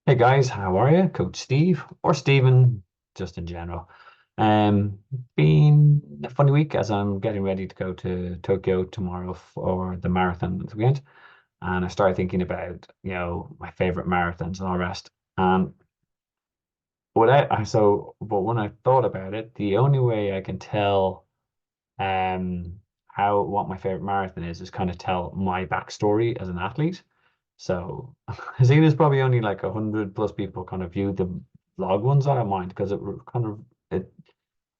Hey guys, how are you? Coach Steve or Stephen, just in general. Um, been a funny week as I'm getting ready to go to Tokyo tomorrow for the marathon this weekend, and I started thinking about my favorite marathons and all the rest. And but when I thought about it, the only way I can tell how what my favorite marathon is kind of tell my backstory as an athlete. So I think there's probably only like 100 plus people kind of view the vlog ones. I don't mind because it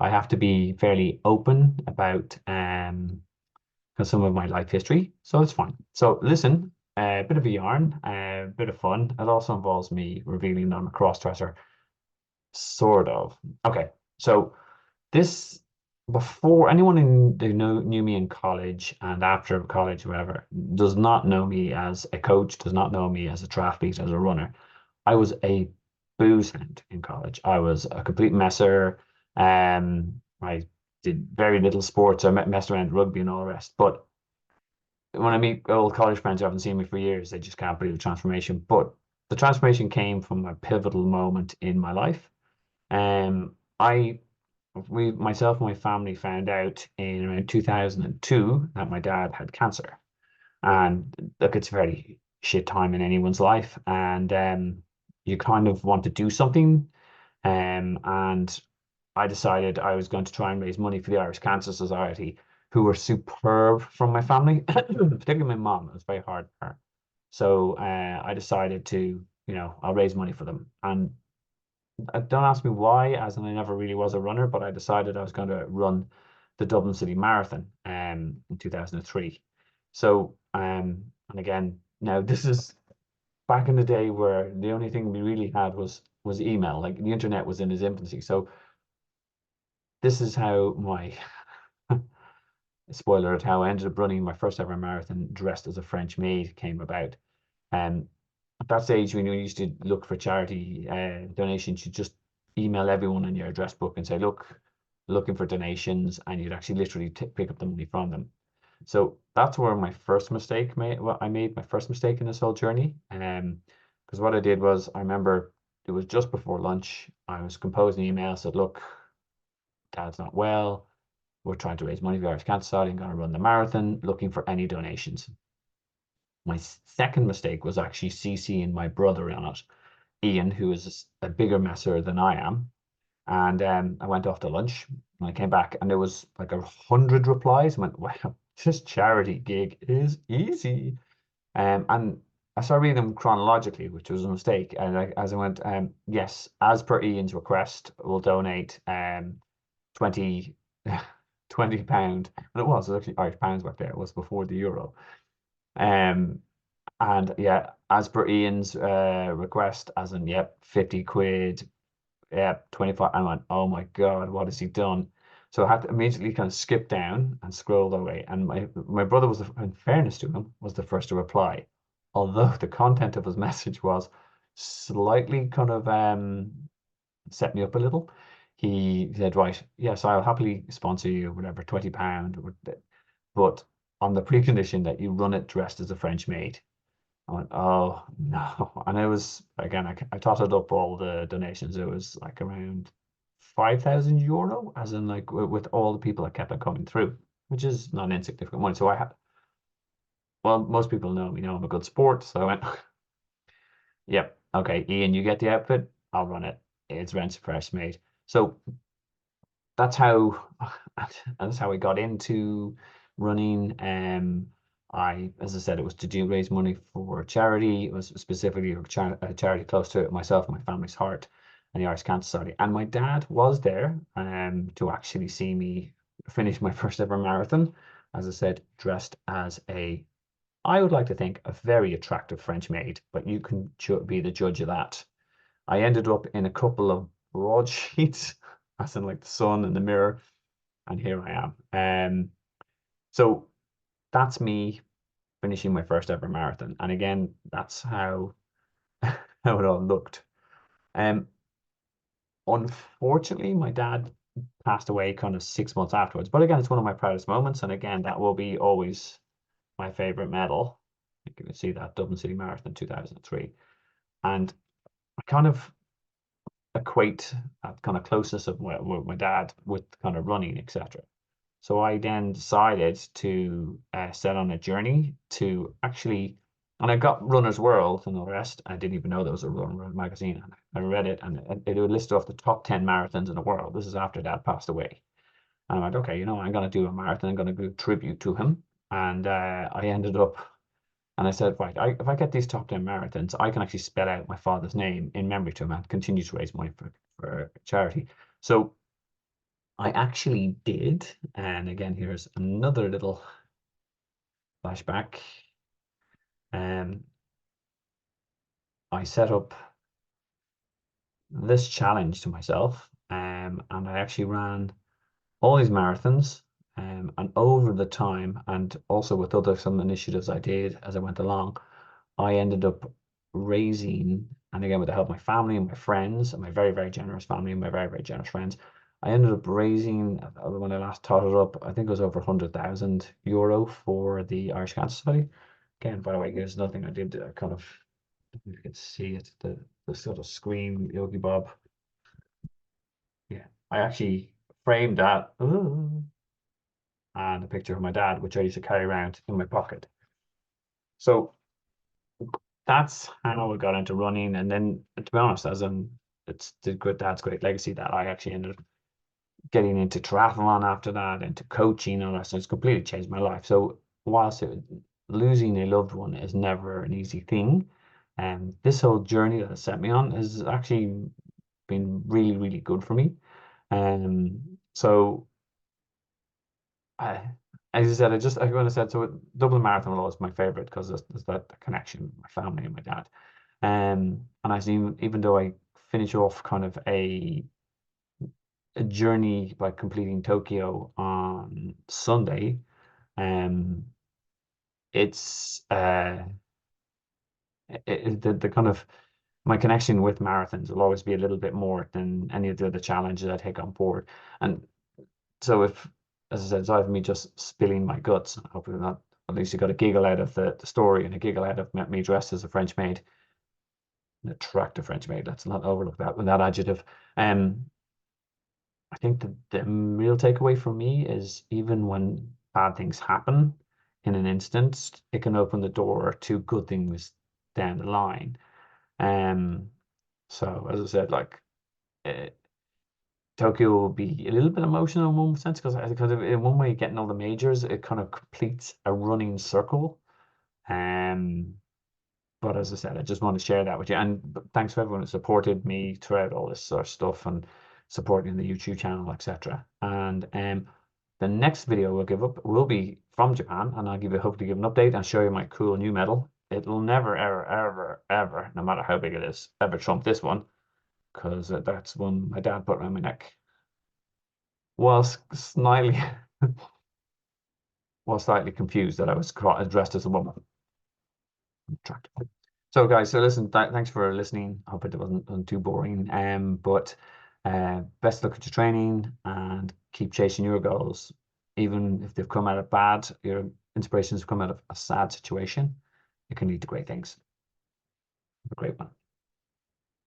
I have to be fairly open about 'cause some of my life history, so it's fine. So listen, a bit of a yarn, a bit of fun. It also involves me revealing that I'm a cross-dresser, sort of. Okay, so this before anyone who knew me in college and after college, whatever, does not know me as a coach, does not know me as a triathlete, as a runner. I was a booze hound in college. I was a complete messer. I did very little sports. I messed around rugby and all the rest. But when I meet old college friends who haven't seen me for years, they just can't believe the transformation. But the transformation came from a pivotal moment in my life. I myself and my family found out in around 2002 that my dad had cancer. And look, it's a very shit time in anyone's life. And you kind of want to do something. And I decided I was going to try and raise money for the Irish Cancer Society, who were superb from my family, particularly my mom. It was very hard for her. So I decided to, I'll raise money for them. And don't ask me why, as in I never really was a runner, but I decided I was going to run the Dublin City Marathon in 2003. So, and again, now this is back in the day where the only thing we really had was email. Like the internet was in its infancy. So this is how my spoiler alert, how I ended up running my first ever marathon dressed as a French maid came about. Um, at that stage, when you used to look for charity donations, you just email everyone in your address book and say, "Look, looking for donations," and you'd actually literally pick up the money from them. So that's where my first mistake made. Well, I made my first mistake in this whole journey. Because what I did was, I remember it was just before lunch. I was composing an email, said, "Look, Dad's not well. We're trying to raise money for the Irish Cancer Society. I'm going to run the marathon, looking for any donations." My second mistake was actually CCing my brother on it, Ian, who is a bigger messer than I am. And I went off to lunch and I came back and there was like 100 replies. I went, wow, this charity gig is easy. And I started reading them chronologically, which was a mistake. And as I went, yes, as per Ian's request, we'll donate 20, £20. And it was actually Irish pounds back there. It was before the euro. Um, and yeah, as per Ian's request, as in, yep, 50 quid, yep, 25. I went, oh my God, what has he done? So I had to immediately kind of skip down and scroll away. And my brother was, in fairness to him, was the first to reply. Although the content of his message was slightly kind of set me up a little. He said, right, yes, I'll happily sponsor you, whatever, £20, but on the precondition that you run it dressed as a French maid. I went, oh no. And it was, again, I totted up all the donations. It was like around €5,000, as in like with all the people that kept on coming through, which is not insignificant money. So I had, well, most people know me, know I'm a good sport. So I went, yep, okay, Ian, you get the outfit, I'll run it. It's rent fresh made. So that's how that's how I got into running. As I said, it was to do raise money for charity. It was specifically a charity close to myself and my family's heart, and the Irish Cancer Society. And my dad was there to actually see me finish my first ever marathon. As I said, dressed as I would like to think, a very attractive French maid, but you can be the judge of that. I ended up in a couple of broadsheets, as in like the sun and the mirror, and here I am. So that's me finishing my first ever marathon. And again, that's how how it all looked. Um, Unfortunately, my dad passed away kind of 6 months afterwards. But again, it's one of my proudest moments. And again, that will be always my favorite medal. You can see that Dublin City Marathon 2003. And I kind of equate that kind of closeness of with my dad with kind of running, etc. So I then decided to set on a journey to actually, and I got Runner's World and all the rest. I didn't even know there was a Runner's World magazine. And I read it, and it would list off the top 10 marathons in the world. This is after Dad passed away. And I'm like, okay, I'm going to do a marathon. I'm going to do tribute to him. And I ended up, and I said, right, if I get these top 10 marathons, I can actually spell out my father's name in memory to him and continue to raise money for charity. So I actually did. And again, here's another little flashback. I set up this challenge to myself, and I actually ran all these marathons, and over the time, and also with some initiatives I did as I went along, I ended up raising, and again with the help of my family and my friends, and my very, very generous family and my very, very generous friends, I ended up raising, when I last totted it up, I think it was over €100,000 for the Irish Cancer Society. Again, by the way, here's another thing I did. I kind of, if you can see it, the sort of scream Yogi Bob. Yeah, I actually framed that, and a picture of my dad, which I used to carry around in my pocket. So that's how I got into running. And then, to be honest, it's the good dad's great legacy that I actually ended up getting into triathlon after that, into coaching and all that. So it's completely changed my life. So whilst losing a loved one is never an easy thing, and this whole journey that it set me on has actually been really, really good for me. So I, as I said, I want to say, so Dublin Marathon was my favorite because there's that connection with my family and my dad. And I seen, even though I finish off kind of a journey by completing Tokyo on Sunday, it's the kind of, my connection with marathons will always be a little bit more than any of the other challenges I take on board. And so if, as I said, aside from me just spilling my guts, hopefully not, at least you got a giggle out of the story and a giggle out of me dressed as a French maid, an attractive French maid. Let's not overlook that with that adjective. I think the real takeaway for me is, even when bad things happen in an instant, it can open the door to good things down the line. So as I said, like, uh, Tokyo will be a little bit emotional in one sense, because in one way, getting all the majors, it kind of completes a running circle. Um, but as I said, I just want to share that with you. And thanks for everyone who supported me throughout all this sort of stuff and supporting the YouTube channel, etc. And the next video we'll give up will be from Japan, and I'll hopefully give an update and show you my cool new medal. It'll never, ever, ever, ever, no matter how big it is, ever trump this one, because that's one my dad put around my neck whilst slightly, slightly confused that I was dressed as a woman. Attractive. So guys, so listen, thanks for listening. I hope it wasn't too boring. But best luck at your training, and keep chasing your goals. Even if they've come out of bad, your inspirations have come out of a sad situation, it can lead to great things. Have a great one.